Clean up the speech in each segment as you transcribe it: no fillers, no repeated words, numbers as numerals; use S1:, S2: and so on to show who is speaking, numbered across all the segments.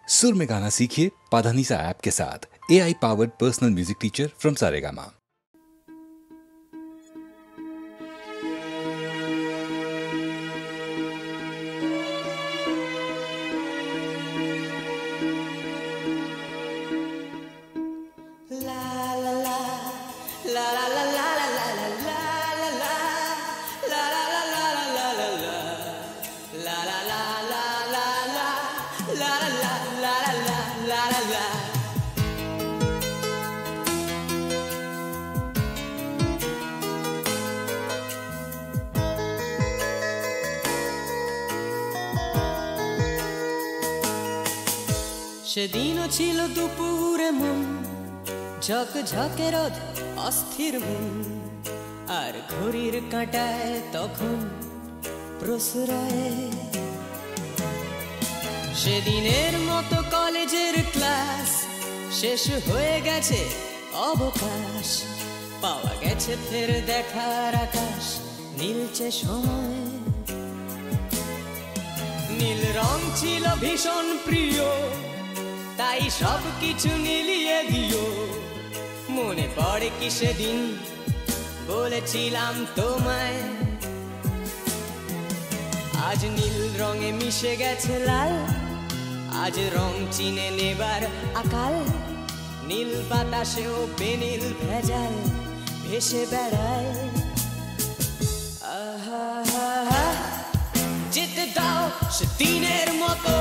S1: सुर में गाना सीखिए पाधानीसा ऐप के साथ। AI powered personal music teacher from Saregama.
S2: সেদিনও ছিল দুপুরে মন ঝকঝকে রোদ অস্থির মন আর ঘড়ির কাঁটায় তখন প্রসরায় সেদিনের মতো কলেজের ক্লাস শেষ হয়ে গেছে অবকাশ পাওয়া গেছে ফের দেখার আকাশ নীলচে সময় নীল রং ছিল ভীষণ প্রিয় তাই সব কিছু মিলিয়ে দিও মনে পড়ে কি সেদিন বলেছিলাম তোমায় আজ নীল রঙে মিশে গেছে লাল আজ রং চিনে নেবার আকাল নীল বাতাসেও বেনীল ভেজাল ভেসে বেড়ায় আহা যেতে দাও সেদিনের মতো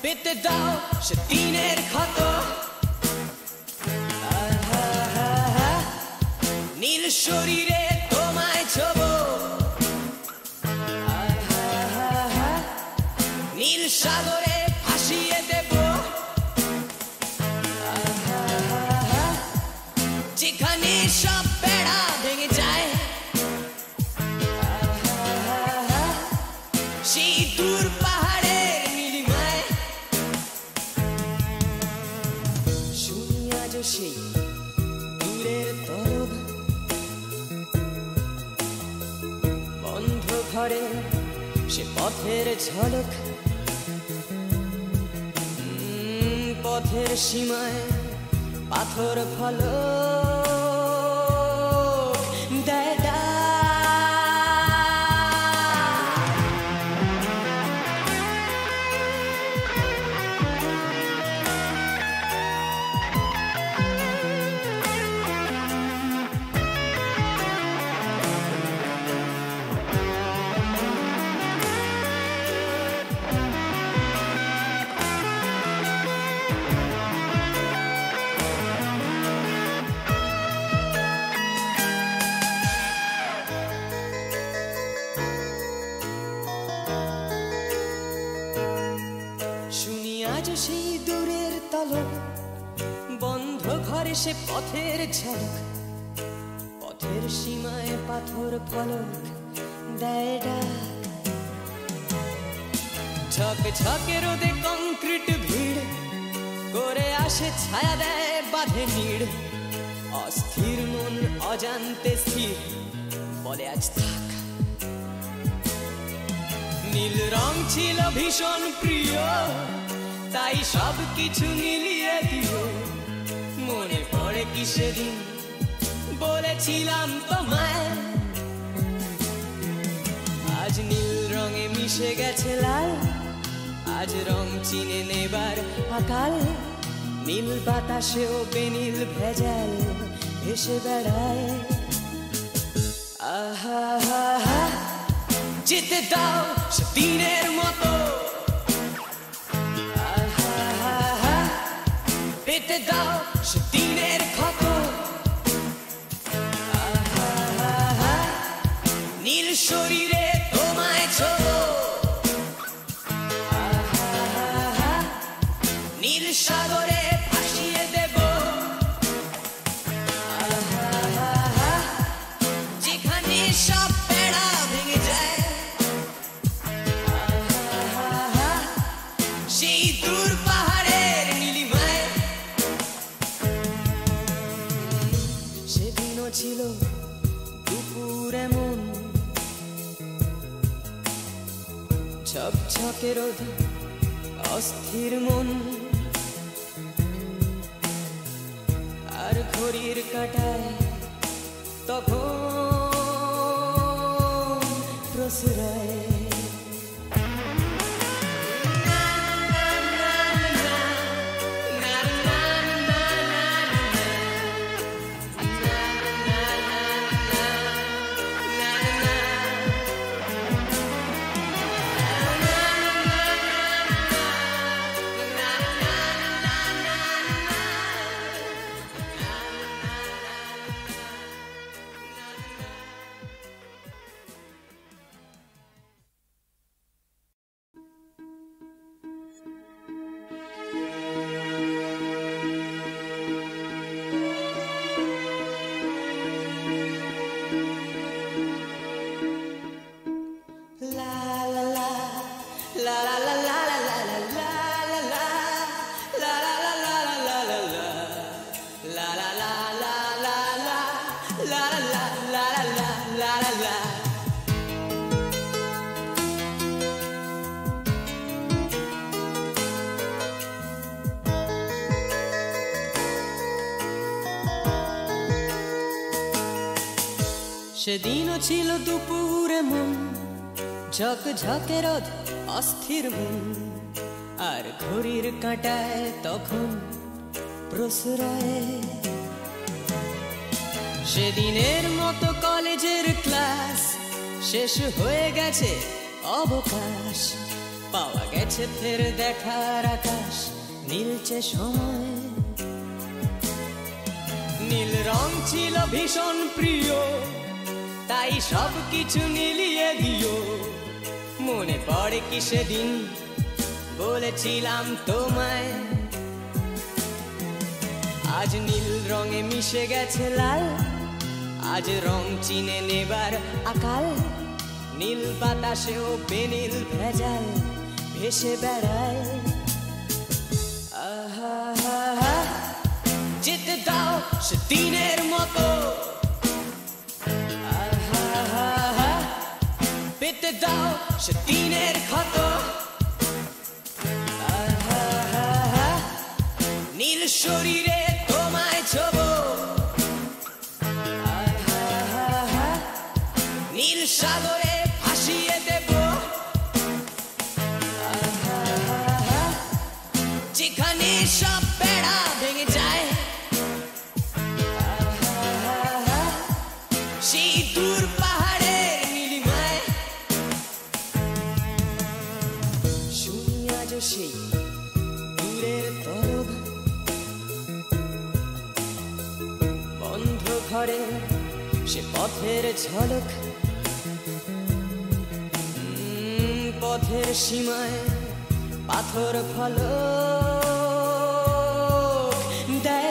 S2: পেতে দাও সেদিনের ক্ষত নীল শরীরে তোমায় ছোব নীল সাগরে ভাসিয়ে দেব যেখানে সব বেড়া ভেঙে যায় সেই দূর পাহাড়ের নীলিমায় শুনি আজ সেই দূরের তরব বন্ধ ঘরে সে পথের ঝলক পথের সীমায় পাথর ফলক দেয় আজ সেই দূরের তলক বন্ধ ঘরে সে পথের ঝলক পথের সীমায় পাথর ফলক দেয় ডাক ঝকঝকে রোদে কংক্রিট ভিড় করে আসে ছায়া দেয় বাঁধে নিড় অস্থির মন অজান্তে স্থির বলে আজ থাক নীল রং ছিল ভীষণ প্রিয় তাই সব কিছু মিলিয়ে দিও মনে পড়ে কি সেদিন বলেছিলাম তোমায় আজ নীল রঙে মিশে গেছে লাল আজ রং চিনে নেবার আকাল নীল বাতাসেও বেনীল ভেজাল ভেসে বেড়ায় আহা যেতে দাও সেদিনের মতো পেতে দাও সেদিনের ক্ষত নীল শরীরে তোমায় ছোব নীল সাগরে ভাসিয়ে দেব যেখানে সব বেড়া ভেঙে যায় সেই দূর পাহাড়ের নীলিমায় ঝকঝকে রোদ অস্থির মন আর ঘড়ির কাঁটায় তখন প্রসরায় সেদিনও ছিল দুপুরে মন ঝকঝকে রোদ অস্থির মন আর ঘড়ির কাঁটায় তখন প্রসরায় সেদিনের মতো কলেজের ক্লাস শেষ হয়ে গেছে অবকাশ পাওয়া গেছে ফের দেখার আকাশ নীলচে সময় নীল রং ছিল ভীষণ প্রিয় তাই সব কিছু মিলিয়ে দিও মনে পড়ে কি সেদিন বলেছিলাম তোমায় আজ নীল রঙে মিশে গেছে লাল আজ রং চিনে নেবার আকাল নীল বাতাসেও বেনীল ভেজাল ভেসে বেড়ায় আহা যেতে দাও সেদিনের মতো পেতে দাও সেদিনের ক্ষত নীল শরীরে তোমায় ছোব নীল সাগরে ভাসিয়ে দেব যেখানে সব বেড়া ভেঙে যায় সেই দূর পাহাড়ের নীলিমায় শুনি আজ সেই দূরের তরব বন্ধ ঘরে সে পথের ঝলক পথের সীমায় পাথর ফলক দেয়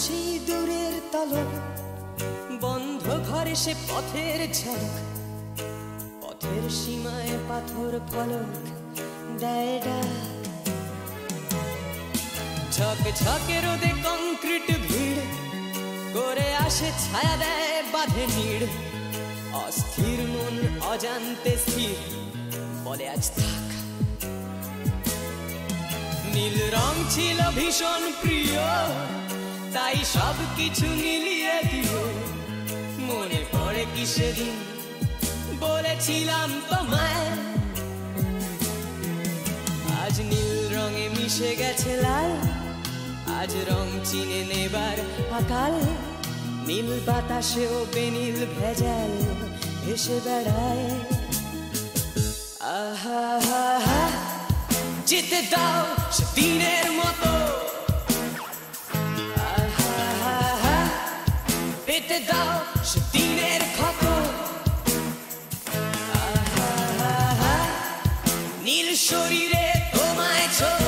S2: সেই দূরের তলক বন্ধ ঘরে সে পথের ঝলক পথের সীমায় পাথর ফলক দেয় ডাক ঝকঝকে রোদে কংক্রিট ভিড় করে আসে ছায়া দেয় বাঁধে নিড় অস্থির মন অজান্তে স্থির বলে আজ থাক নীল রং ছিল ভীষণ প্রিয় তাই সব কিছু মিলিয়ে দিও মনে পড়ে কি সেদিন বলেছিলাম তোমায় আজ নীল রঙে মিশে গেছে লাল আজ রং চিনে নেবার আকাল নীল বাতাসেও বেনীল ভেজাল ভেসে বেড়ায় আহা যেতে দাও সেদিনের মতো যেতে দাও সে দিনের ক্ষত। নীল শরীরে তোমায় ছোট,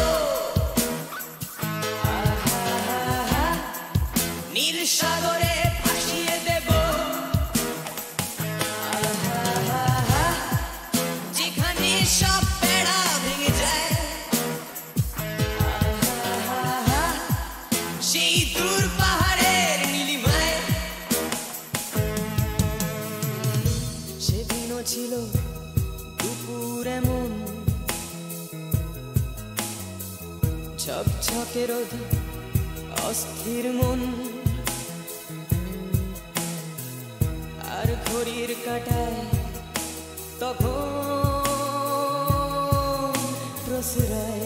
S2: নীল সাগরে ভাসিয়ে দেব, যেখানে সব বেড়া ভেঙে যায়, সেই দূর পাহাড়ের নীলিমায়। সেদিনও ছিল দুপুর এমন, ঝকঝকে রোদে অস্থির মন, আর ঘড়ির কাঁটায় তখন প্রসরায়।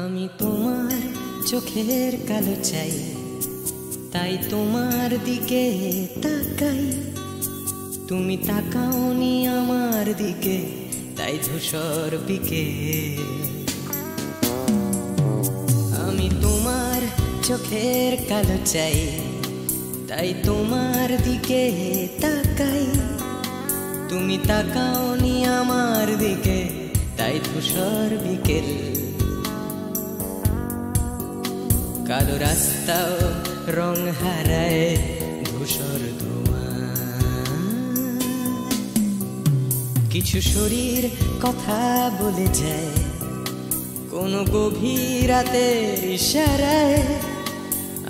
S2: আমি তোমার চোখের কালো চাই, তাই তোমার দিকে তাকাই। তুমি তাকাওনি আমার দিকে, তাই ধূসর বিকেল। আমি তোমার চোখের কালো চাই, তাই তোমার দিকে তাকাই। তুমি তাকাওনি আমার দিকে, তাই ধূসর বিকেল। কালো রাস্তাও রং হারায় ধূসর ধোঁয়া, কিছু শরীর কথা বলে যায় কোনো গভীর রাতের ইশারায়।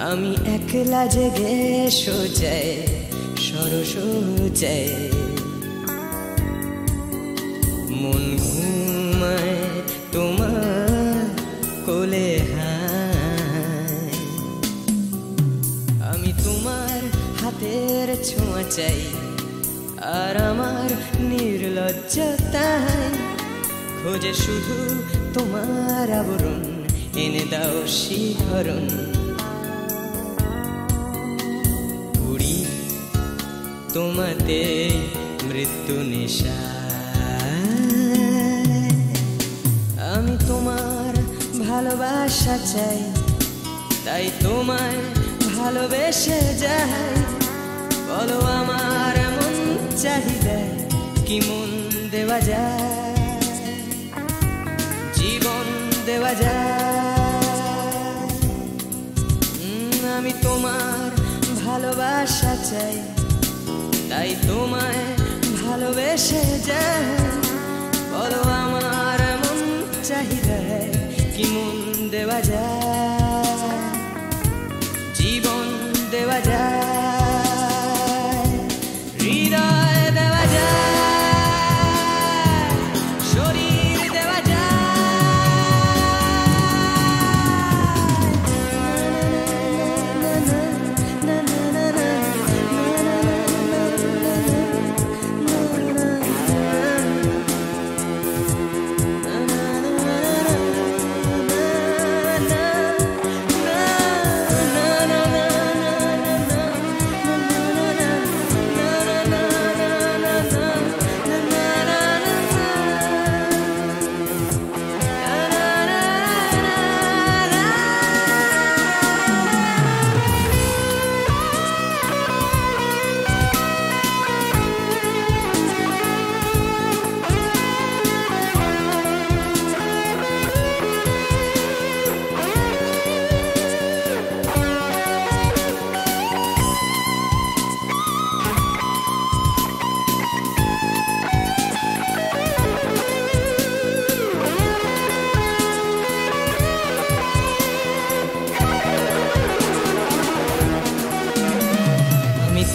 S2: আমি একলা জেগে সোজায় সরসোজায়, মন ঘুমায় তোমার কোলে হায়। আমি তোমার হাতের ছোঁয়া চাই, আর আমার নির্লজ্জতায় খোঁজে শুধু তোমার আবরণ, এনে দাও শিহরণ। ঘুরি তোমাতে মৃত্যু নেশা, আমি তোমার ভালোবাসা চাই, তাই তোমায় ভালোবেসে যাই। বলো আমার এমন চাহিদা কি মন দেওয়া যায়, জীবন দেওয়া যায়। আমি তোমার ভালোবাসা চাই, তাই তোমায় ভালোবেসে যাই। বলো আমার এমন চাহিদা কি মন দেওয়া যায়, জীবন দেওয়া যায়, হৃদয় দেওয়া যায়, শরীর দেওয়া যায়।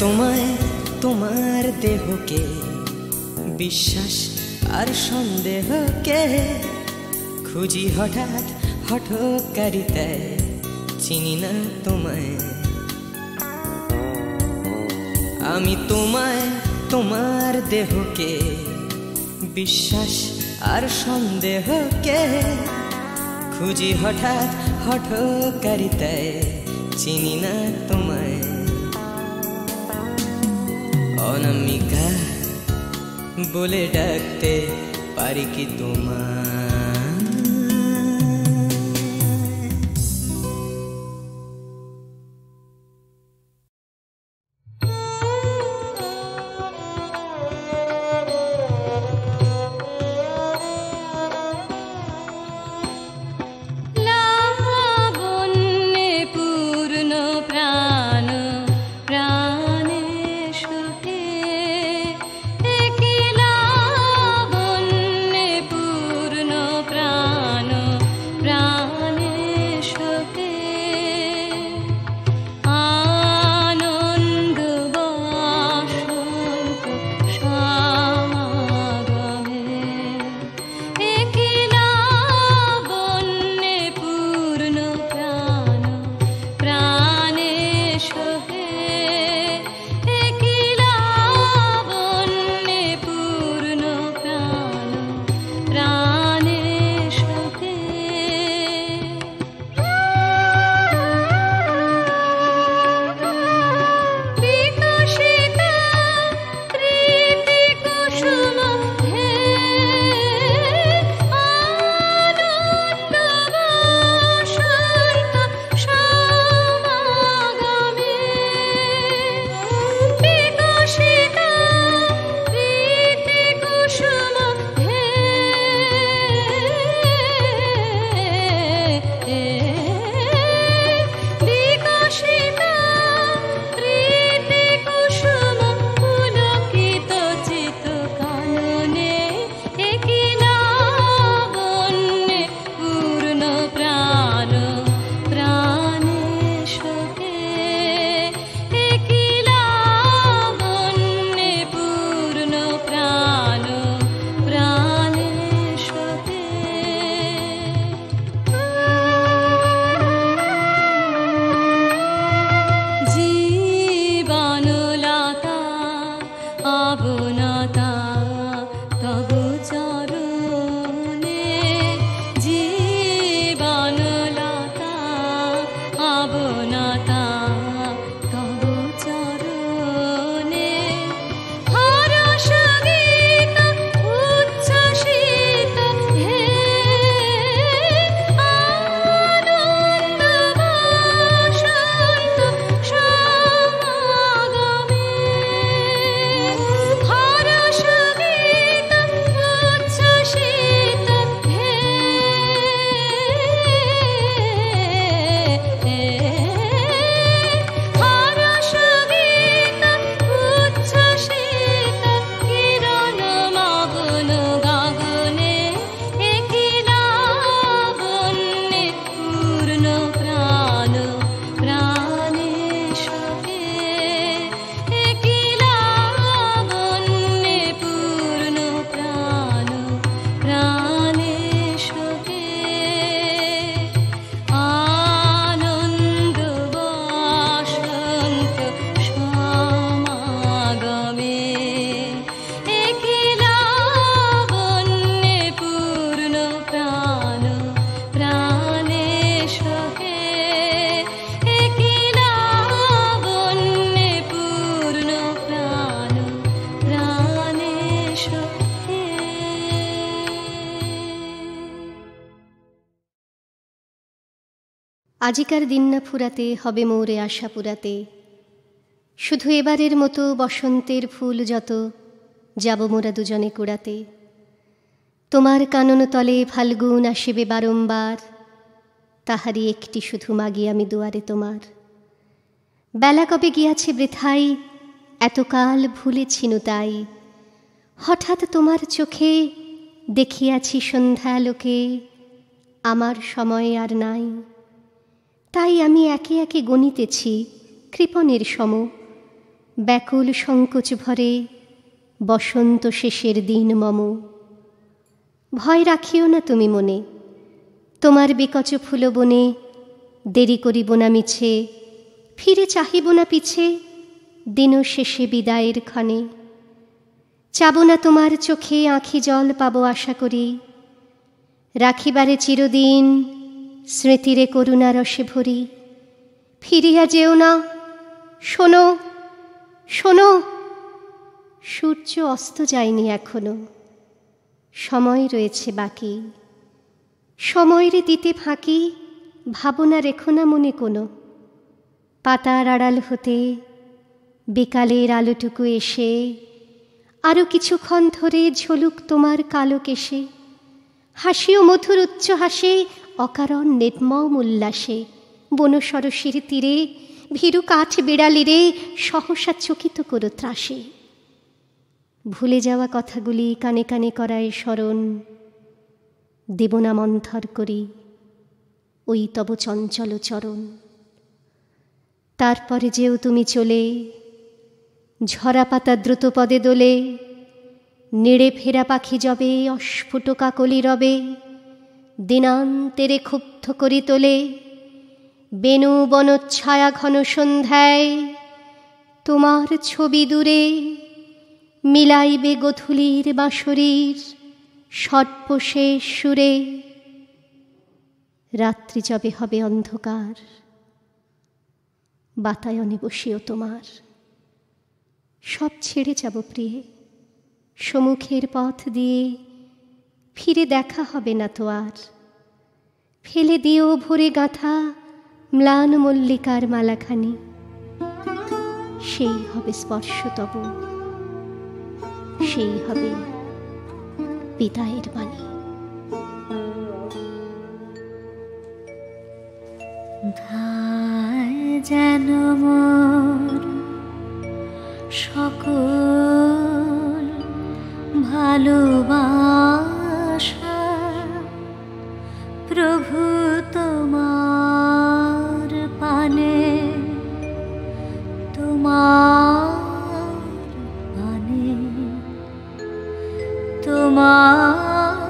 S2: তোমায় তোমার দেহকে বিশ্বাস আর সন্দেহকে খুঁজি হঠাৎ হঠকারিতায় চিনি না তোমায় আমি তোমায় তোমার দেহকে বিশ্বাস আর সন্দেহকে খুঁজি হঠাৎ হঠকারিতায় চিনি না তোমায় অনামিকা বলে ডাকতে পারি কি তোমায়
S3: আজিকার দিন না ফুরাতে হবে মোরে আশা পুরাতে শুধু এবারের মতো বসন্তের ফুল যত যাব মোরা দুজনে কুড়াতে তোমার কানন তলে ফাল্গুন আসিবে বারংবার তাহারি একটি শুধু মাগি আমি দুয়ারে তোমার বেলা কবে গিয়াছে বৃথাই এতকাল ভুলেছিনু তাই হঠাৎ তোমার চোখে দেখিয়াছি সন্ধ্যালোকে আমার সময় আর নাই তাই আমি একে একে গণিতেছি কৃপণের সম ব্যাকুল সংকোচ ভরে বসন্ত শেষের দিন মম। ভয় রাখিও না তুমি মনে, তোমার বিকচ ফুলবনে দেরি করিব না মিছে, ফিরে চাহিব না পিছে দিন শেষে বিদায়ের ক্ষণে। চাব না তোমার চোখে আঁখি জল পাবো আশা করি, রাখিবারে চিরদিন স্মৃতিরে করুণা রসে ভরি। ফিরিয়া যেও না, শোনো শোনো, সূর্য অস্ত যায়নি এখনো, সময় রয়েছে বাকি। সময়ের দিতে ফাঁকি ভাবনা রেখো না মনে কোনো। পাতার আড়াল হতে বিকালের আলোটুকু এসে আরও কিছুক্ষণ ধরে ঝলুক তোমার কালো কেশে। হাসিও মধুর উচ্চ হাসে অকারণ নির্মম উল্লাসে। বন সরসীর তীরে ভীরু কাঠ বিড়ালিরে সহসা চকিত করো ত্রাসে। ভুলে যাওয়া কথাগুলি কানে কানে করায় স্মরণ, দেব না মন্থর করি ওই তব চঞ্চল চরণ। তারপরে যেও তুমি চলে, ঝরা পাতা দ্রুত পদে দোলে, নেড়ে ফেরা পাখি যবে অস্ফুট কাকলি রবে। দিনান্তেরে ক্ষুব্ধ করি তোলে বেণু বনচ্ছায়া ঘন সন্ধ্যায়, তোমার ছবি দূরে মিলাইবে গোধূলির বাঁশরীর সর্বশেষ সুরে। রাত্রি যবে হবে অন্ধকার, বাতায়নে বসিও তোমার। সব ছেড়ে যাব প্রিয়ে, সম্মুখের পথ দিয়ে ফিরে দেখা হবে না তো আর। ফেলে দিও ভরে গাঁথা ম্লান মল্লিকার মালাখানি, সেই হবে স্পর্শ তব, সেই হবে বিদায়ের বাণী।
S4: ধায় যেন মোর সকল ভালোবাসা, প্রভু তোমার পানে, তোমার পানে, তোমার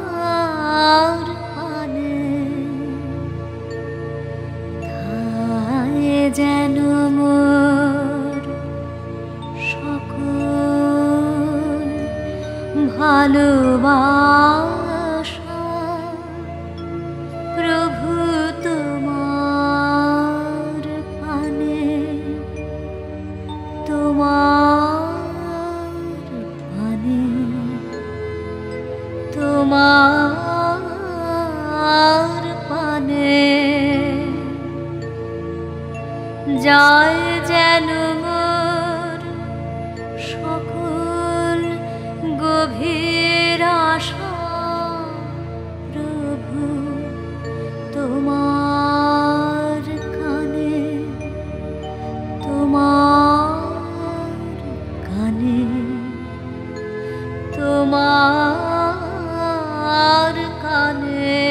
S4: পানে। ধায় যেন মোর সকল ভালোবাসা, প্রভু তোমার পানে, তোমার পানে, তোমার পানে। যায় যেন মোর সকল গভীর আশা, প্রভু তোমার কানে, তোমার কানে, তোমার কানে।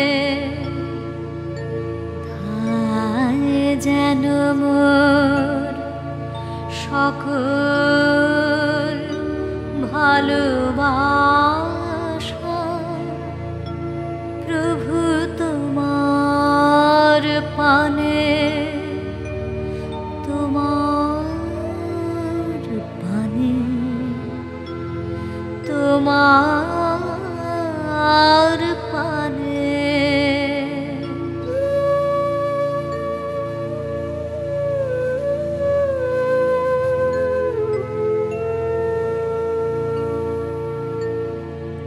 S4: ধায় যেন মোর সকল ভালোবাসা, প্রভু তোমার পানে, তোমার পানে, তোমার পানে।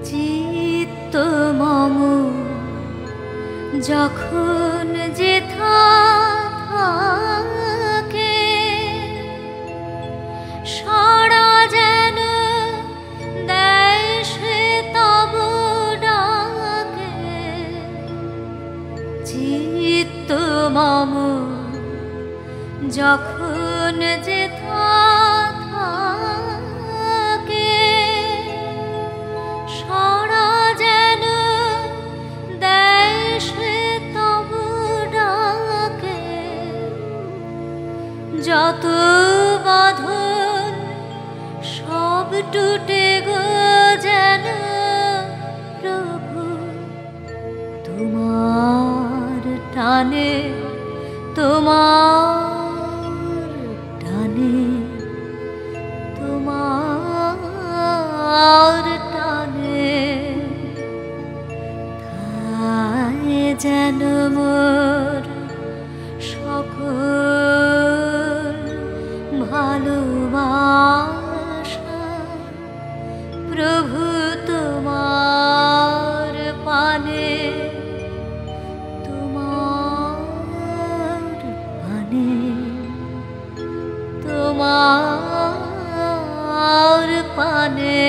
S4: চিত্ত মম যখন যেথা থাকে, সাড়া যেন দেয় সে তব ডাকে। চিত্ত মম যখন যেথা থাকে, সাড়া যেন দেয় সে তব ডাকে। যত বাঁধন টুটে গো যেন প্রভু তোমার টানে, তোমার টানে, তোমার টানে, তাই যেন মোর সকল ভালোবাসা প্রভু তোমার পানে, তোমার পানে, তোমার পানে।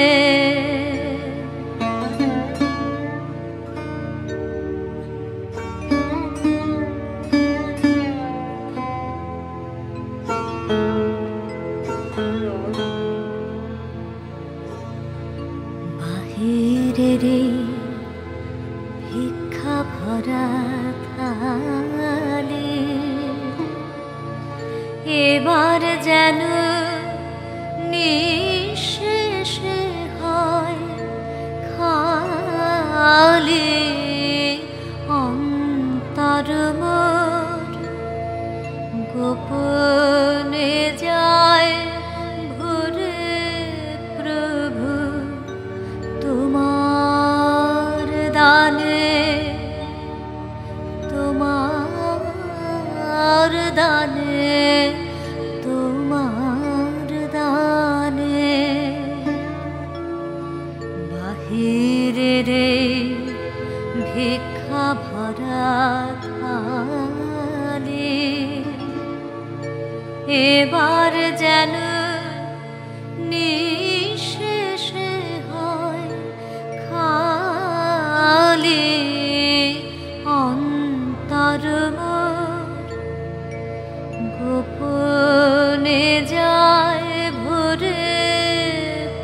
S4: বাহিরে ভিক্ষা ভরা থালি এবার যেন নিঃশেষে হয় খালি, অন্তর মোর গোপনে যায় ভরে প্রভু তোমার দানে, তোমার দানে, তোমার দানে। বাহিরে রে ভিক্ষা ভরা থালি এবার যেন নিঃশেষে হয় খালি, অন্তর মোর গোপনে যায় ভরে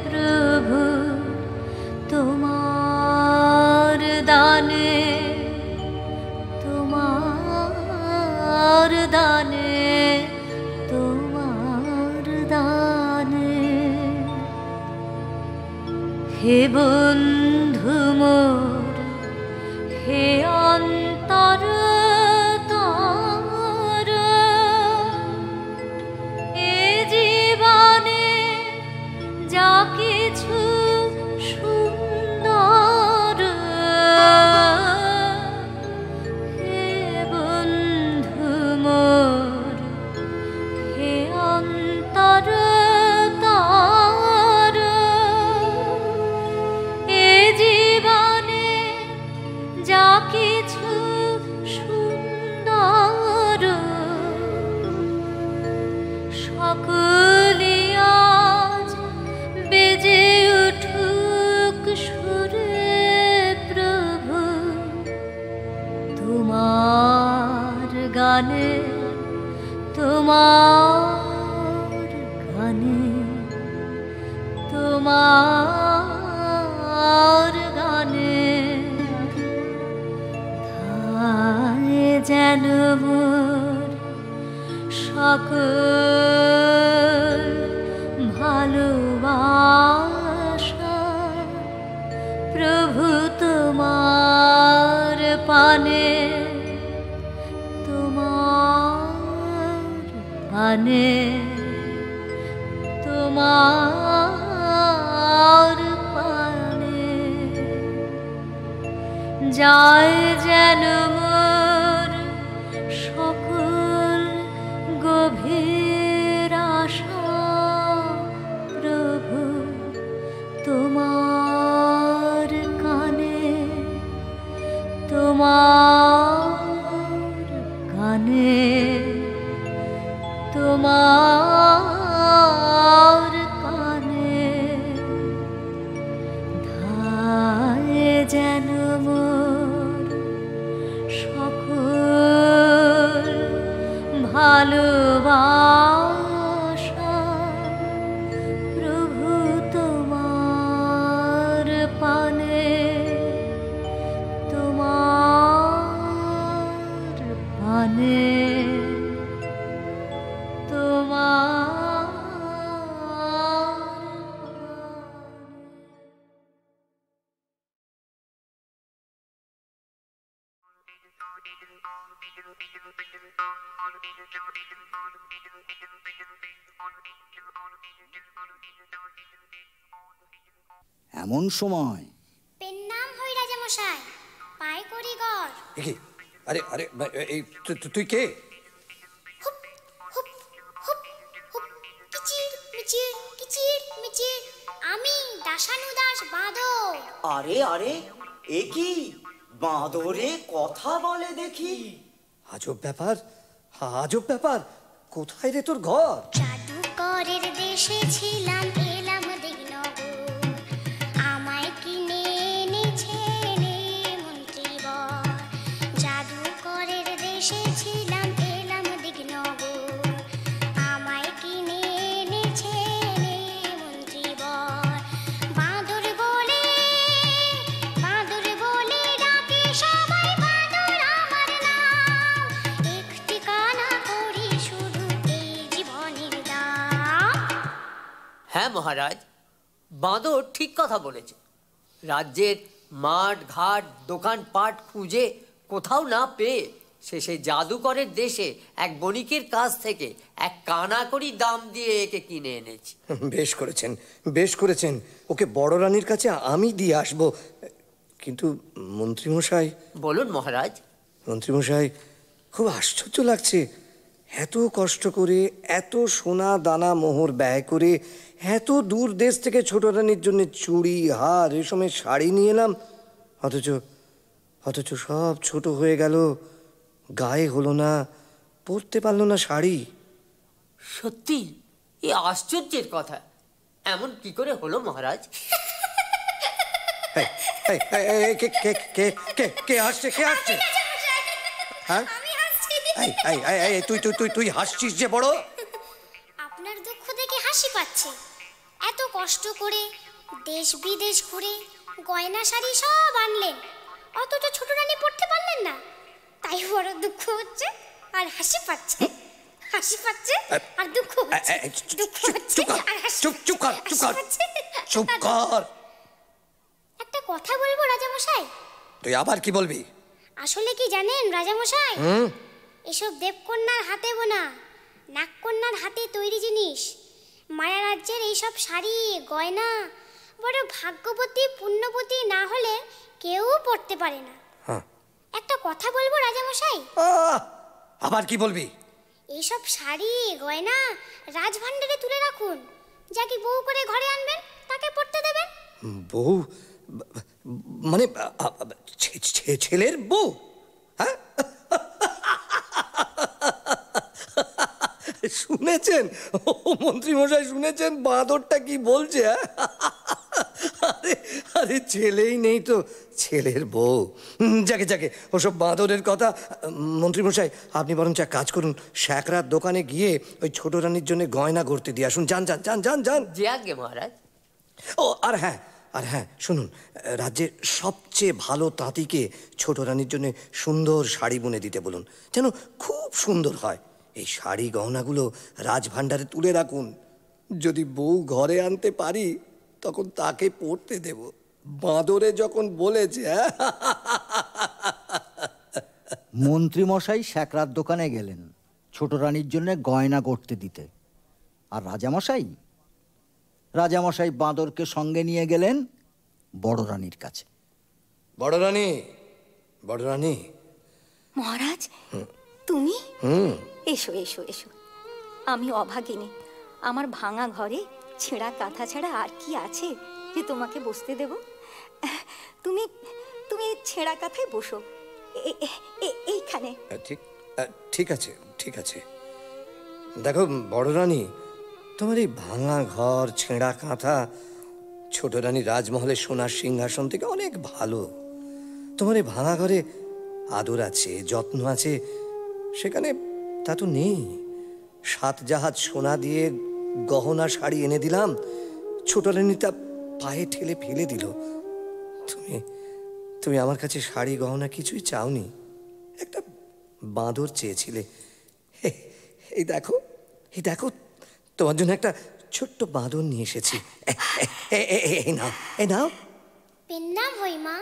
S4: প্রভু তোমার দানে, তোমার দানে, তোমার দানে। হে বন্ধু মোর, হে অন্তর তোর, এ জীবনে যা কিছু সুন্দর, হে বন্ধু মোর, হে অন্তর তোর, এ জীবনে যা কিছু সুন্দর সকলি আজ বেজে উঠুক সুরে প্রভু তোমার গানে, তোমার গানে, তোমার গানে। ধায় যেন মোর সকল ভালোবাসা প্রভু তোমার পানে, তোমার পানে, তোমার পানে। যায় যেন মোর সকল গভীর আশা প্রভু তোমার কানে, তোমার কানে, তোমার কানে। ধায় যেন মোর সকল ভালোবাসা প্রভু তোমার পানে, তোমার পানে, তোমার
S5: এমন সময়
S6: পেন নাম হই রাজামশাই, পায় করি গড়।
S7: কি? আরে আরে এই তুই কে?
S6: হুপ হুপ হুপ হুপ, কিচির মিচির কিচির মিচির, আমি দাশানুদাস বাঁদর।
S8: আরে আরে, এ কি বাঁদরে কথা বলে দেখি?
S7: আজব ব্যাপার, আজব ব্যাপার। কোথায় রে তোর ঘর?
S6: জাদুকরের দেশে ছিলাম, এলাম দিগনগর, আমায় কিনে এনেছে রে মন্ত্রীবর। জাদুকরের দেশে ছিলাম, এলাম দিগনগর, আমায় কিনে এনেছে রে মন্ত্রীবর। বাঁদর বলে ডাকে সবাই, বাঁদর আমার নাম, একটি কানা করি শুধু এই জীবনের দাম।
S9: হ্যাঁ মহারাজ, বাঁদর ঠিক কথা বলেছে। রাজ্যের মাঠ ঘাট দোকানপাট খুঁজে কোথাও না পেয়ে শেষে জাদুকরের দেশে এক বণিকের কাছ থেকে এক কানা করি দাম দিয়ে একে কিনে এনেছি।
S7: বেশ করেছেন, বেশ করেছেন। ওকে বড় রানীর কাছে আমি দিয়ে আসবো। কিন্তু মন্ত্রীমশাই।
S9: বলুন মহারাজ।
S7: মন্ত্রীমশাই, খুব আশ্চর্য লাগছে। এত কষ্ট করে, এত সোনা দানা মোহর ব্যয় করে, এত দূর দেশ থেকে ছোট রানীর জন্য চুড়ি হার রেশমের শাড়ি নিয়ে এলাম, অথচ সব ছোট হয়ে গেল, গায়ে হলো না, পরতে পারলো না শাড়ি।
S9: সত্যি এ আশ্চর্যের কথা। এমন কি করে হলো মহারাজ?
S7: কে আসছে? কে আসছে? হ্যাঁ, তুই হাসছিস যে বড়।
S6: আপনার দুঃখ দেখে হাসি পাচ্ছে। এত কষ্ট করে দেশ বিদেশ ঘুরে গয়না শাড়ি সব আনলেন, অথচ ছোট রানী পড়তে পারলেন না, তাই বড় দুঃখ হচ্ছে আর হাসি পাচ্ছে। হাসি পাচ্ছে আর দুঃখ হচ্ছে, দুঃখ হচ্ছে আর হাসি পাচ্ছে।
S7: চুপ কর।
S6: একটা কথা বলবো রাজামশাই?
S7: তুই আবার কি বলবি?
S6: আসলে কি জানেন রাজামশাই, এসব দেবকন্যার হাতে বোনা, নাগকন্যার হাতে তৈরি জিনিস, মায়া রাজ্যের এইসব শাড়ি গয়না বড় ভাগ্যবতী পুণ্যবতী না হলে কেউ পড়তে পারে না। একটা কথা বলবো রাজামশাই?
S7: আবার কি বলবি?
S6: এইসব শাড়ি গয়না রাজভাণ্ডারে তুলে রাখুন, যাকে বউ করে ঘরে আনবেন তাকে পড়তে দেবেন।
S7: বউ মানে ছেলের বউ? হ্যাঁ, শুনেছেন মন্ত্রীমশাই, শুনেছেন বাঁদরটা কি বলছে? আরে আরে, ছেলেই নেই তো ছেলের বউ। যাকে ওসব বাঁদরের কথা। মন্ত্রীমশাই, আপনি বরঞ্চ এক কাজ করুন, শ্যাকরার দোকানে গিয়ে ওই ছোট রানীর জন্য গয়না গড়তে দিয়ে আসুন। যান যান যান যান যান।
S9: যে আগে মহারাজ।
S7: ও আর হ্যাঁ শুনুন, রাজ্যের সবচেয়ে ভালো তাঁতিকে ছোট রানীর জন্য সুন্দর শাড়ি বুনে দিতে বলুন, যেন খুব সুন্দর হয়। এই শাড়ি গহনাগুলো রাজভাণ্ডারে তুলে রাখুন। যদি বউ ঘরে আনতে পারি তখন তাকে পড়তে দেব। বাঁদরে যখন বলেছে।
S5: মন্ত্রীমশাই শ্যাকরার দোকানে গেলেন ছোট রানীর জন্য গয়না গড়তে দিতে, আর রাজামশাই বাঁদরকে সঙ্গে নিয়ে গেলেন বড় রানীর কাছে।
S7: বড় রানী,
S10: মহারাজ, তুমি? এসো এসো এসো। আমি অভাগিনী, আমার ভাঙা ঘরে ছেঁড়া কাঁথা ছাড়া আর কি আছে যে তোমাকে বসতে দেব? তুমি তুমি ছেঁড়া কাঁথায় বসো, এইখানে।
S7: ঠিক আছে। দেখো বড় রানী, তোমার এই ভাঙা ঘর ছেঁড়া কাঁথা ছোট রানী রাজমহলের সোনার সিংহাসন থেকে অনেক ভালো। তোমার এই ভাঙা ঘরে আদর আছে, যত্ন আছে, সেখানে তা তো নেই। 7 জাহাজ সোনা দিয়ে গহনা শাড়ি এনে দিলাম, ছোট রানী তা পায়ে ঠেলে ফেলে দিল। তুমি আমার কাছে শাড়ি গহনা কিছুই চাওনি, একটা বাঁদর চেয়েছিলে। এই দেখো তোমার জন্য একটা ছোট্ট বাঁদর নিয়ে এসেছি। এই নাও।
S6: পেন নাম হই মা।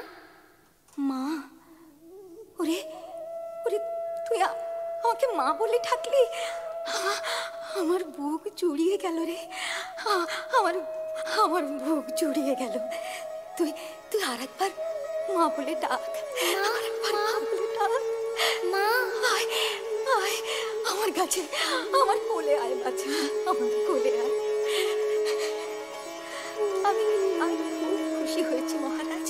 S10: মা, ওরে ওরে, তুই আমাকে মা বলে ডাকলি, আমার বুক জুড়িয়ে গেল রে, আমার আমার বুক জুড়িয়ে গেল। তুই তুই আরেকবার মা বলে ডাক, আরেকবার মা বলে ডাক। মা আয় আয় আমার কাছে, আমার কোলে আয় বাছা, আমার কোলে আয়। আমি খুব খুশি হয়েছি মহারাজ,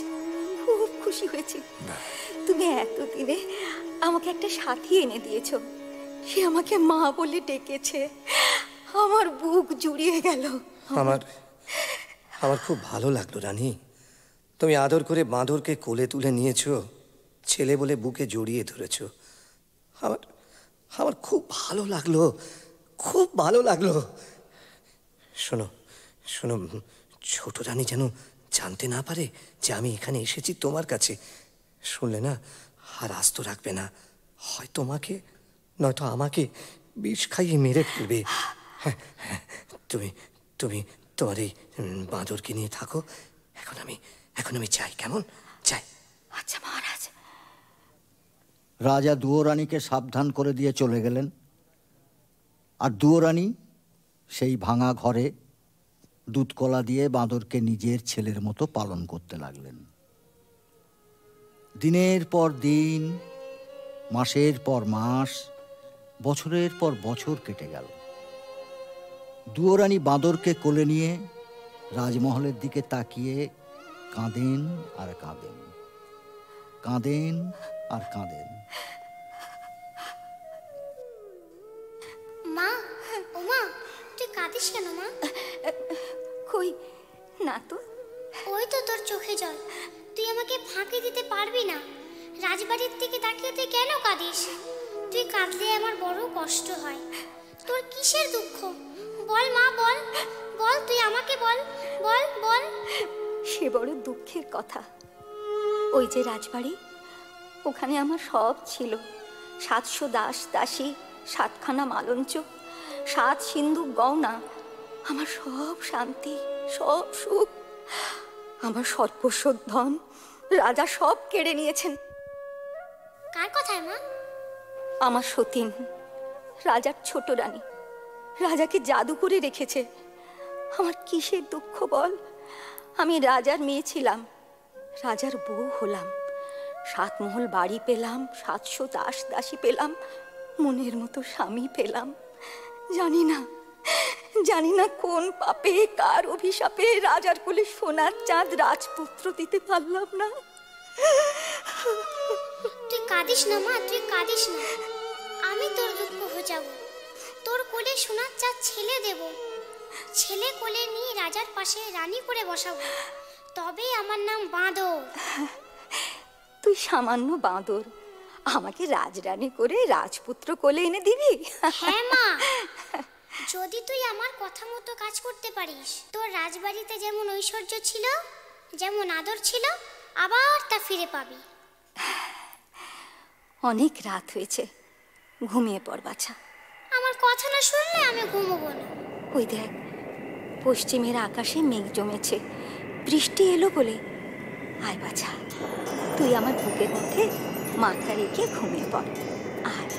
S10: খুব খুশি হয়েছি। তুমি এতদিনে আমাকে একটা সাথী এনে দিয়েছো, সে আমাকে মা বলে ডেকেছে, আমার বুক জুড়িয়ে গেল।
S7: আমার খুব ভালো লাগলো রানী, তুমি আদর করে বাঁদরকে কোলে তুলে নিয়েছো, ছেলে বলে বুকে জড়িয়ে ধরেছো। আমার খুব ভালো লাগলো, খুব ভালো লাগলো। শোনো শোনো, ছোট রানী যেন জানতে না পারে যে আমি এখানে এসেছি তোমার কাছে। শুনলে না আর আস্ত রাখবে না, হয় তোমাকে নয়তো আমাকে বিষ খাইয়ে মেরে ফেলবে। হ্যাঁ হ্যাঁ, তুমি তুমি তোমার এই বাঁদরকে নিয়ে থাকো, এখন আমি চাই, কেমন চাই?
S10: আচ্ছা মহারাজ।
S5: রাজা দুয়োরানীকে সাবধান করে দিয়ে চলে গেলেন, আর দুয়োরানী সেই ভাঙা ঘরে দুধকলা দিয়ে বাঁদরকে নিজের ছেলের মতো পালন করতে লাগলেন। দিনের পর দিন, মাসের পর মাস, বছরের পর বছর কেটে গেল। দুয়োরানী বাঁদরকে কোলে নিয়ে রাজমহলের দিকে তাকিয়ে কাঁদেন আর কাঁদেন, কাঁদেন আর কাঁদেন।
S6: মা, ও মা, তুই কাঁদিস কেন মা?
S10: কই না তো।
S6: ওই তো তোর চোখে জল, তুই আমাকে ফাঁকি দিতে পারবি না। রাজবাড়ির দিকে তাকিয়ে তুই কেন কাঁদিস? তুই কাঁদলে আমার বড় কষ্ট হয়। তোর কিসের দুঃখ বল মা, বল বল, তুই আমাকে বল, বল বল।
S10: সে বড় দুঃখের কথা। ওই যে রাজবাড়ি, ওখানে আমার সব ছিল। 700 দাস দাসী, 7খানা মালঞ্চ, 7 সিন্ধুক গয়না, আমার সব শান্তি, সব সুখ, আমার সর্বস্ব ধন রাজা সব কেড়ে নিয়েছেন।
S6: কার কথায় মা?
S10: আমার সতীন, রাজার ছোট রানী, রাজাকে জাদু করে রেখেছে। আমার কিসের দুঃখ বল? আমি রাজার মেয়ে ছিলাম, রাজার বউ হলাম, 7 মহল বাড়ি পেলাম, 700 দাস দাসী পেলাম, মনের মতো স্বামী পেলাম। জানি না কোন পাপে, কার অভিশাপে রাজার কোলে সোনার চাঁদ রাজপুত্র দিতে পারলাম না।
S6: তুই কাঁদিস না মা, তুই কাঁদিস না। আমি তোর দুঃখ ঘোচাবো, তোর কোলে সোনার চাঁদ ছেলে দেব, ছেলে কোলে নিয়ে রাজার পাশে রানী করে বসাবো, তবেই আমার নাম বাঁদর।
S10: তুই সামান্য বাঁদর, আমাকে রাজরানী করে রাজপুত্র কোলে এনে দিবি?
S6: হ্যাঁ মা, যদি তুই আমার কথা মতো কাজ করতে পারিস, তোর রাজবাড়িতে যেমন ঐশ্বর্য ছিল, যেমন আদর ছিল, আবার তা ফিরে পাবি।
S10: অনেক রাত হয়েছে, ঘুমিয়ে পড় বাছা।
S6: আমার কথা না শুনলে আমি ঘুমোবো না।
S10: ওই দেখ, পশ্চিমের আকাশে মেঘ জমেছে, বৃষ্টি এলো বলে। আয় বাছা, তুই আমার বুকের মধ্যে মাথা রেখে ঘুমিয়ে পড়। আয়।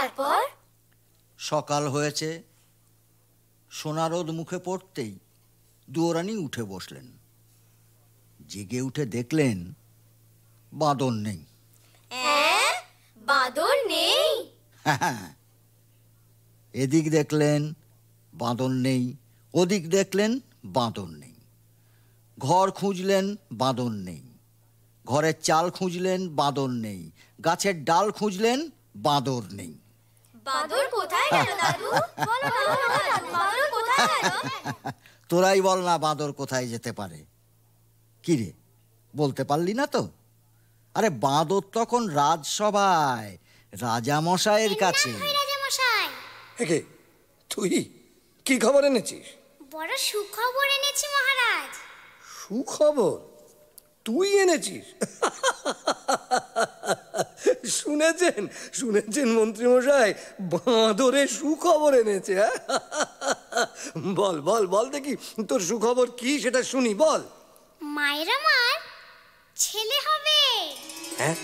S10: তারপর
S5: সকাল হয়েছে, সোনারোদ মুখে পড়তেই দুয়োরানী উঠে বসলেন। জেগে উঠে দেখলেন বাঁদর নেই।
S6: বাঁদর নেই?
S5: হ্যাঁ, এদিক দেখলেন বাঁদর নেই, ওদিক দেখলেন বাঁদর নেই। ঘর খুঁজলেন বাঁদর নেই, ঘরের চাল খুঁজলেন বাঁদর নেই, গাছের ডাল খুঁজলেন বাঁদর নেই।
S6: বাঁদর কোথায় গেল দাদু? বলো না, বাঁদর কোথায় গেল?
S5: তোরাই বল না বাঁদর কোথায় যেতে পারে। কি রে, বলতে পারলি না তো? আরে বাঁদর তখন রাজসভায় রাজামশাইয়ের কাছে।
S6: রাজামশাই,
S7: একে তুই কি খবর এনেছিস?
S6: বড় সুখবর এনেছি মহারাজ।
S7: সুখবর তুই এনেছিস? শুনেছেন শুনেছেন মন্ত্রী মশাই, বাঁদরে সুখবর এনেছে। বল বল বল দেখি তোর সুখবর কি সেটা শুনি, বল।
S6: মায়ের আমার ছেলে হবে।
S7: হ্যাঁ,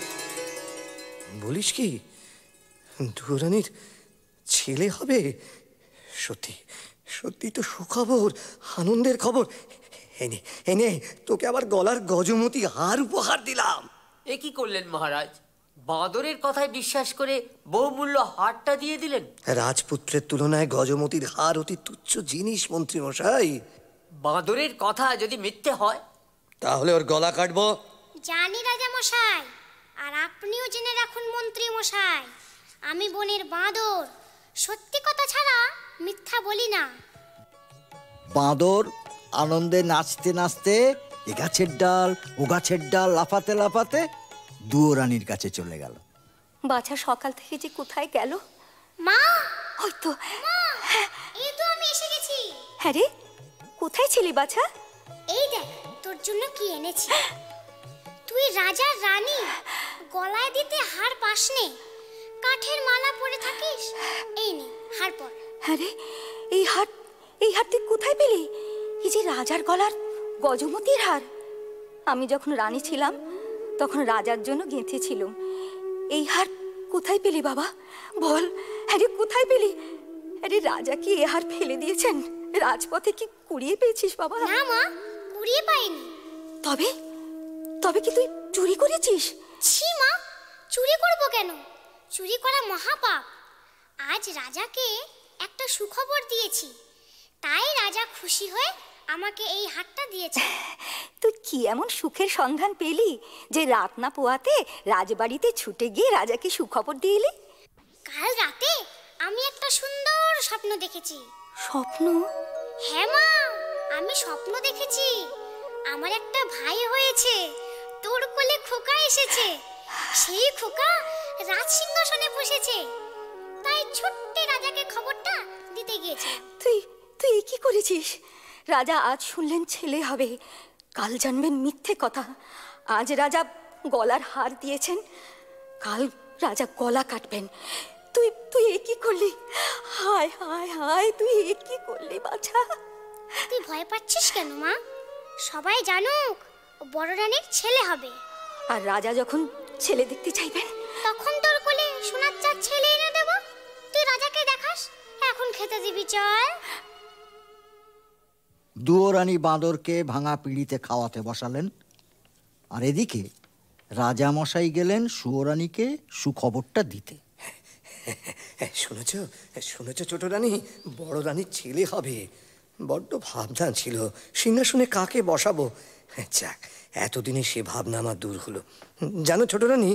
S7: বলিস কি? দুয়োরানীর ছেলে হবে? সত্যি সত্যি তো সুখবর, আনন্দের খবর। এনে এনে তোকে আবার গলার গজমতি হার উপহার দিলাম।
S9: এ কি করলেন মহারাজ? বাঁদরের কথায় বিশ্বাস করে বহুমূল্য হারটা দিয়ে দিলেন।
S7: রাজপুত্রের তুলনায় গজমতির হার অতি তুচ্ছ জিনিস মন্ত্রী মশাই।
S9: বাঁদরের কথা যদি মিথ্যে হয়
S7: তাহলে ওর গলা কাটবো।
S6: জানি রাজামশাই, আর আপনিও জেনে রাখুন মন্ত্রী মশাই, আমি বনের বাঁদর, সত্যি কথা ছাড়া মিথ্যা বলি না।
S5: বাঁদর আনন্দে নাচতে নাচতে এ গাছের ডাল ও গাছের ডাল লাফাতে লাফাতে দুয়োরানীর কাছে চলে গেল।
S10: বাছা সকাল থেকে যে কোথায় গেল?
S6: মা,
S10: ওই তো,
S6: এই তো আমি এসে গেছি।
S10: হ্যাঁ রে, কোথায় ছিলি বাছা?
S6: এই দেখ তোর জন্য কি এনেছি। তুই রাজার রানী, গলায় দিতে হার পাসনে, কাঠের মালা পরে থাকিস, এই নে হার পর।
S10: হ্যাঁ রে, এই হার তুই কোথায় পেলি? এই যে রাজার গলার গজমতির হার। আমি যখন রানী ছিলাম তখন রাজার জন্য গেঁথেছিলাম। এই হার কোথায় পেলি বাবা? বল, হ্যাঁ রে কোথায় পেলি? আরে রাজা কি এ হার ফেলে দিয়েছেন? রাজপথে কি কুড়িয়ে পেয়েছিস বাবা?
S6: না মা, কুড়িয়ে পাইনি।
S10: তবে তবে কি তুই চুরি করেছিস?
S6: ছি মা, চুরি করব কেন? চুরি করা মহাপাপ। আজ রাজাকে একটা সুখবর দিয়েছি, তাই রাজা খুশি হয়ে আমাকে এই হারটা দিয়েছে।
S10: তুই কি এমন সুখের সন্ধান পেলি যে রাত না পোয়াতে রাজবাড়িতে ছুটে গিয়ে রাজাকে সুখবর দিয়ে এলি?
S6: কাল রাতে আমি একটা সুন্দর স্বপ্ন দেখেছি।
S10: স্বপ্ন?
S6: হ্যাঁ মা, আমি স্বপ্ন দেখেছি আমার একটা ভাই হয়েছে, তোর কোলে খোকা এসেছে, সেই খোকা রাজসিংহাসনে বসেছে, তাই ছোট্ট রাজাকে খবরটা দিতে গিয়েছে।
S10: তুই কি করেছিস? রাজা আজ শুনলেন ছেলে হবে, কাল জানবেন মিথ্যে কথা। আজ রাজা গলার হার দিয়েছেন, কাল রাজা গলা কাটবেন। তুই এ কি করলি? হায় হায় হায়, তুই এ কি করলি বাছা?
S6: তুই ভয় পাচ্ছিস কেন মা? সবাই জানুক ও বড় রানীর ছেলে হবে।
S10: আর রাজা যখন ছেলে দেখতে চাইবেন
S6: তখন তোর কোলে সোনার চাঁদ ছেলে এনে দেব, তুই রাজাকে দেখাস। এখন খেতে দিবি, চল।
S5: দুয়োরানী বাঁদরকে ভাঙা পিঁড়িতে খাওয়াতে বসালেন, আর এদিকে রাজামশাই গেলেন সুয়োরানীকে সুখবরটা দিতে।
S7: শুনেছ শুনেছ ছোট রানী, বড় রানীর ছেলে হবে। বড্ড ভাবনা ছিল সিংহাসনে কাকে বসাবো। যাক, এতদিনে সে ভাবনা আমার দূর হলো। জানো ছোট রানী,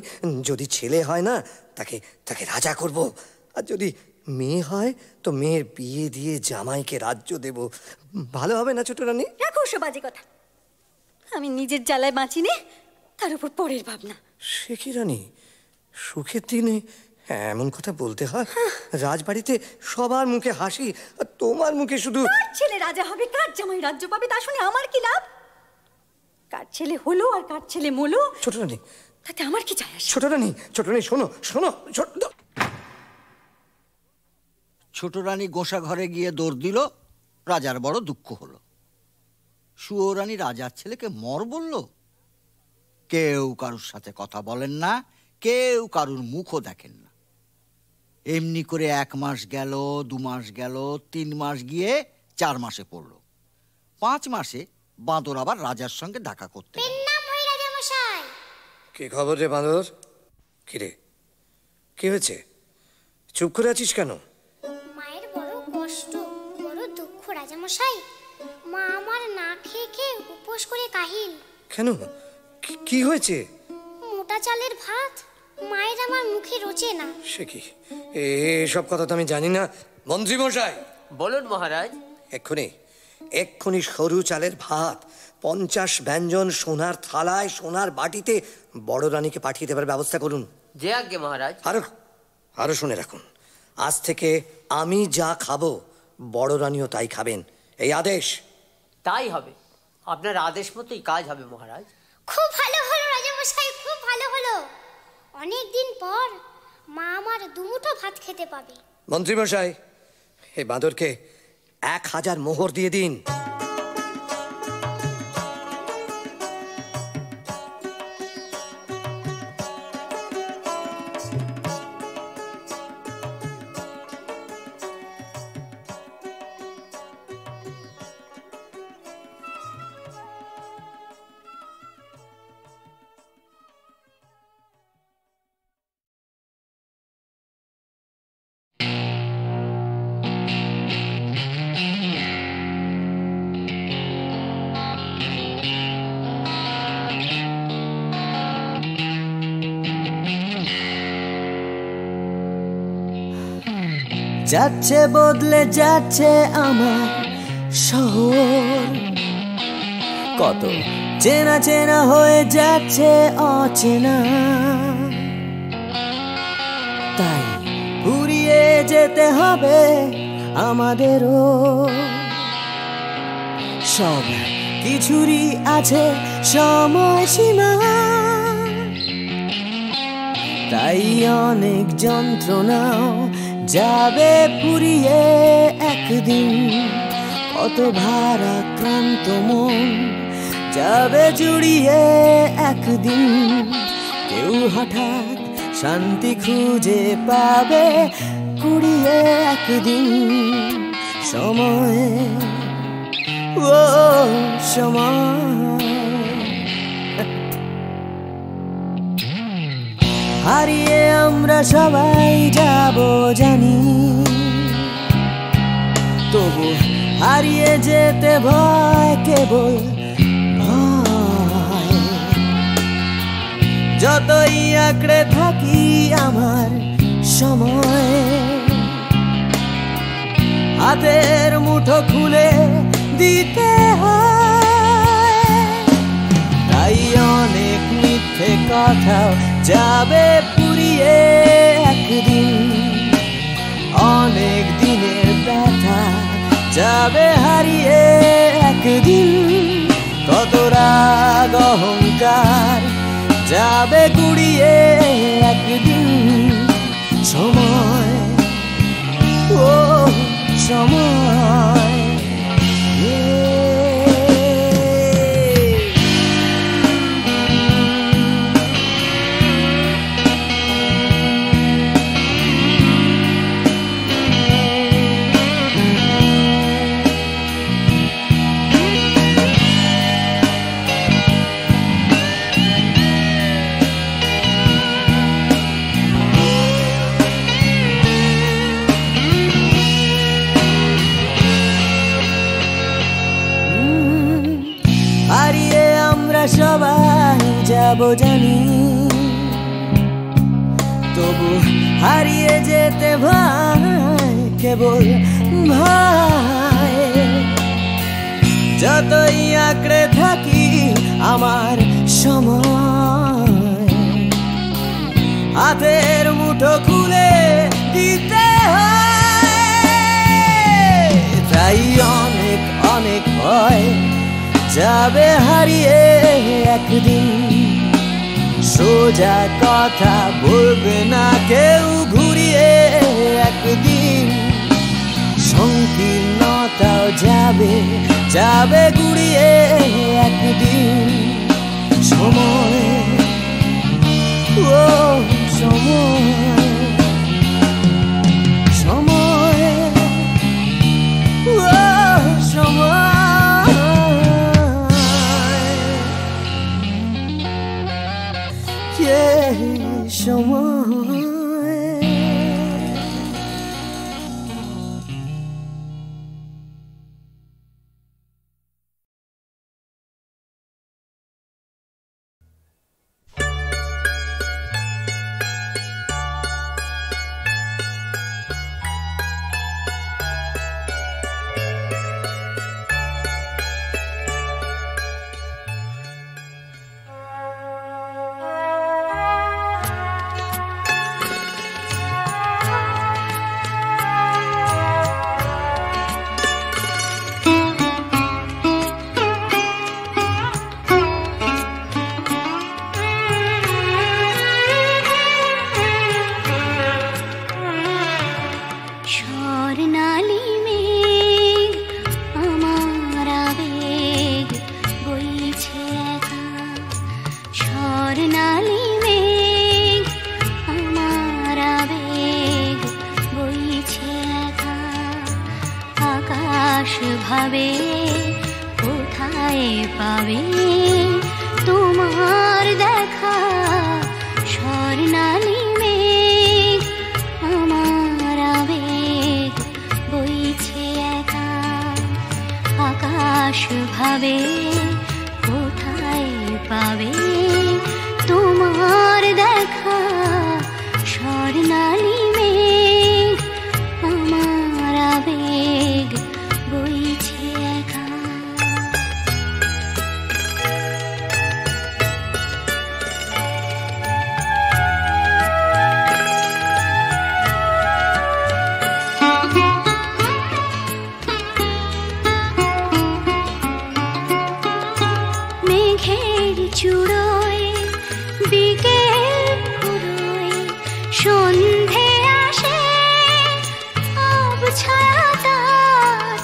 S7: যদি ছেলে হয় না তাকে তাকে রাজা করব, আর যদি মেয়ে হয় তো মেয়ের বিয়ে দিয়ে জামাইকে রাজ্য দেব। ভালো হবে না ছোট রানী?
S10: রাখো সে বাজে কথা। আমি নিজের জ্বালায় বাঁচি নে, তার উপর পরের ভাবনা।
S7: সে কি রানী, সুখের দিনে এমন কথা বলতে হয়? রাজবাড়িতে সবার মুখে হাসি, আর তোমার মুখে শুধু।
S10: কার ছেলে রাজা হবে, কার জামাই রাজ্য পাবে, তা শুনে আমার কি লাভ? কার ছেলে হলো আর কার ছেলে মলো,
S7: ছোট রানী,
S10: তাতে আমার কি যায় আসে?
S7: ছোট রানী, ছোট রানী শোনো শোনো।
S5: ছোট রানী গোসা ঘরে গিয়ে দৌড় দিল, রাজার বড় দুঃখ হলো। সুয়োরানী রাজার ছেলেকে মর বলল। কেউ কারুর সাথে কথা বলেন না, কেউ কারুর মুখও দেখেন না। এমনি করে 1 মাস গেল, 2 মাস গেল, 3 মাস গিয়ে 4 মাসে পড়ল। 5 মাসে বাঁদর আবার রাজার সঙ্গে দেখা করতে।
S7: কি খবর রে বাঁদর? কি রে, কি হয়েছে? চুপ করে আছিস কেন?
S6: মায়ের বড় কষ্ট, বড় দুঃখ রাজামশাই। মা আমার না খেয়ে খেয়ে উপোস করে কাহিল।
S7: কেন, কি হয়েছে?
S6: মোটা চালের ভাত মায়ের আমার মুখে রোচে না।
S7: সে কি, এসব কথা তো আমি জানি না। মন্ত্রী মশাই
S9: বলুন মহারাজ।
S7: এক্ষুনি সরু চালের ভাত 50 ব্যঞ্জন সোনার থালায় সোনার বাটিতে বড় রানীকে পাঠিয়ে দেবার ব্যবস্থা করুন।
S9: যে আজ্ঞে মহারাজ।
S7: আরো শুনে রাখুন, আজ থেকে আমি যা খাবো বড় রানীও তাই খাবেন, এই আদেশ।
S9: তাই হবে, আপনার আদেশ মতোই কাজ হবে মহারাজ।
S6: খুব ভালো হলো রাজামশাই, খুব ভালো হলো। অনেক দিন পর মা আমার দুমুঠো ভাত খেতে পাবে।
S7: মন্ত্রী মশাই, এই বাঁদরকে 1000 মোহর দিয়ে দিন।
S2: যাচ্ছে বদলে যাচ্ছে আমার শহর, কত চেনা চেনা হয়ে যাচ্ছে অচেনা। তাই ঘুরিয়ে যেতে হবে আমাদেরও, সব কিছুরই আছে সময়সীমা। তাই অনেক যন্ত্রণাও যাবে ফুরিয়ে একদিন, কত ভারাক্রান্ত মন যাবে জুড়িয়ে একদিন। কেউ হঠাৎ শান্তি খুঁজে পাবে কুড়িয়ে একদিন। সময়, ও সময়, হারিয়ে আমরা সবাই যাব জানি, তবু হারিয়ে যেতে ভয়, কেবল ভয়। যতই আঁকড়ে থাকি আমার সময়, হাতের মুঠো খুলে দিতে হয়। তাই অনেক মিথ্যে কথাও যাবে পুরিয়ে একদিন, অনেক দিনের ব্যথা যাবে হারিয়ে একদিন। কত রাগ অহংকার যাবে কুড়িয়ে একদিন। সময়, ও সময়, সবাই যাব জানি, তবু হারিয়ে যেতে ভয়, কেবল ভয়। যতই আঁকড়ে থাকি আমার সময়, হাতের মুঠো খুলে দিতে হয়। তাই অনেক অনেক ভয় যাবে হারিয়ে একদিন। সোজা কথা বলবে না কেউ ঘুরিয়ে একদিন। সংকীর্ণতাও যাবে যাবে ঘুরিয়ে একদিন। সময়, ও সময়, সময়।
S4: ভাবে কোথায় পাবে তোমার দেখা স্বর্ণালী মেঘ আমার আবেগ বইছে একা আকাশ ভাবে কোথায় পাবে তোমার দেখা স্বর্ণালী মেঘ আমার আবেগ বইছে একা। মেঘের চূড়োয় বিকেল ফুরোয় সন্ধে আসে আবছায়া তার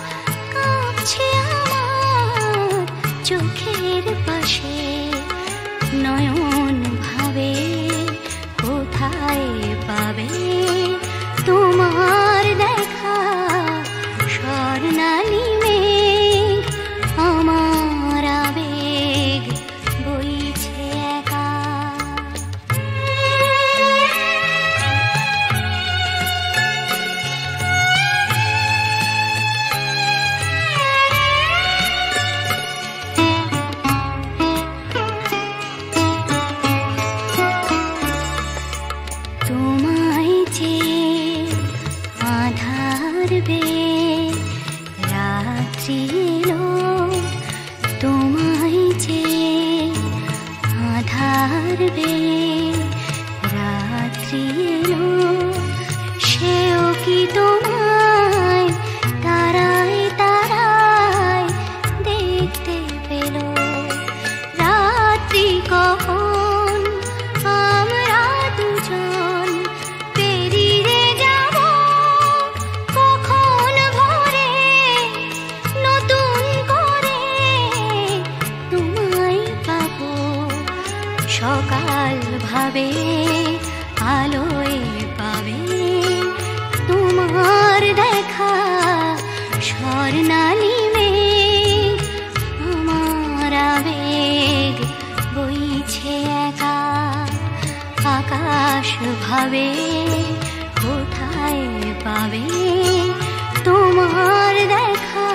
S4: কাঁপছে আমার চোখের পাশে নয়ন ভাবে কোথায় পাবে তোমার দেখা স্বর্ণালী মেঘ আমার আবেগ বইছে একা। তোমায় যে আধার বে রাত্রি এলো তোমায় যে আধার বে রাত্রি এলো সেও কি তোমায় তারায় তারায় দেখতে পেল রাত্রি কখন আমরা দুজন পেরিয়ে যাব কখন ভোরে নতুন করে তোমায় পাবো সকাল ভাবে আলোয় পাবে তোমার দেখা স্বর্ণালী মেঘ আমার আবেগ বইছে একা আকাশ ভাবে কোথায় পাবে তোমার দেখা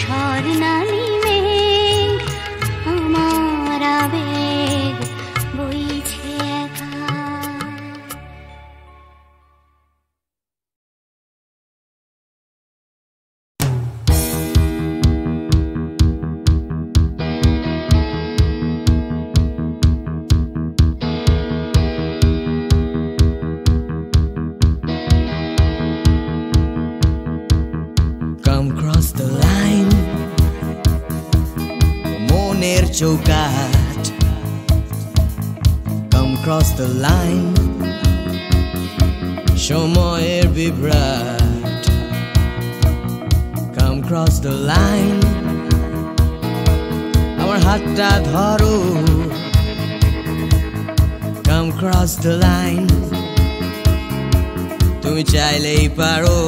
S4: স্বর্ণালী মেঘ আমার আবেগ বইছে একা।
S2: Come cross the line মনের চৌকাঠ Come cross the line সময়ের বিভ্রাট Come cross the line আমার হাতটা ধরো Come cross the line তুমি চাইলেই পারো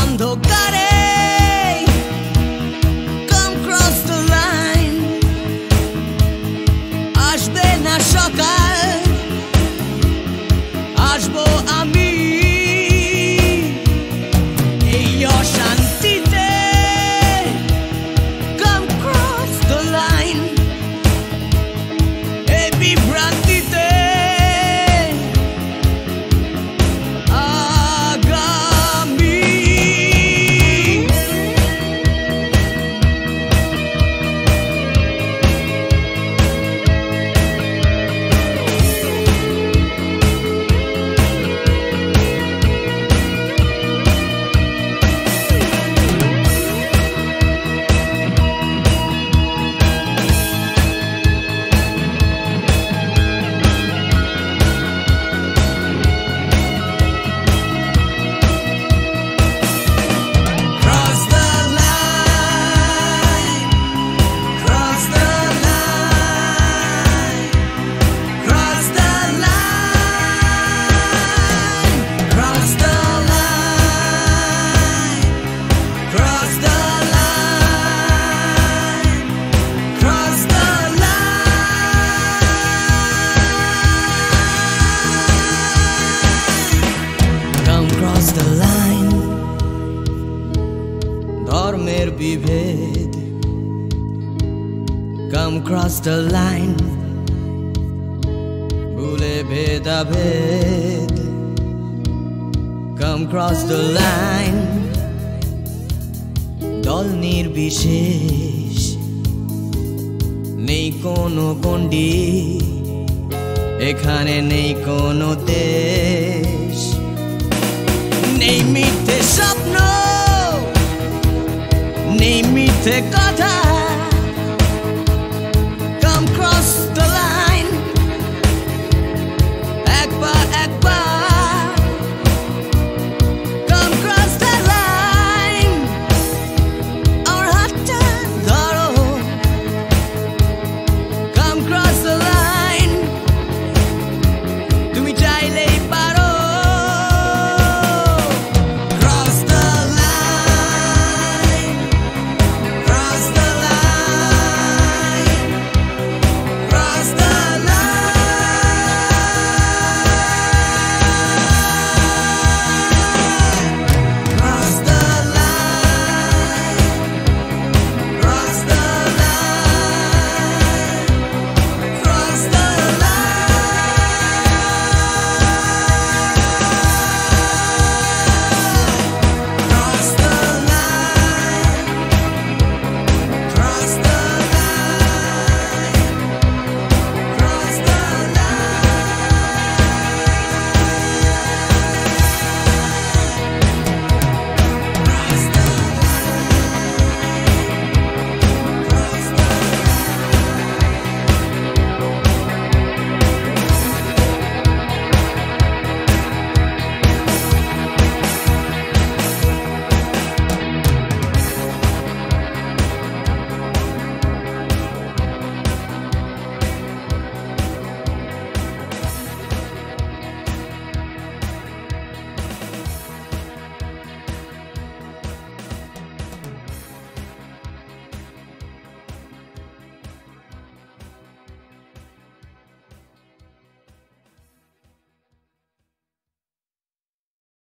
S2: অন্ধকারে Come cross the line আসবে ধর্মের বিভেদ, come cross the line, ভুলে ভেদাভেদ, come cross the line, দল নির্বিশেষ, নেই কোনো গণ্ডি, এখানে নেই কোনো দেশ, নেই মিথ্যে স্বপ্ন, নেই মিথ্যে কথা,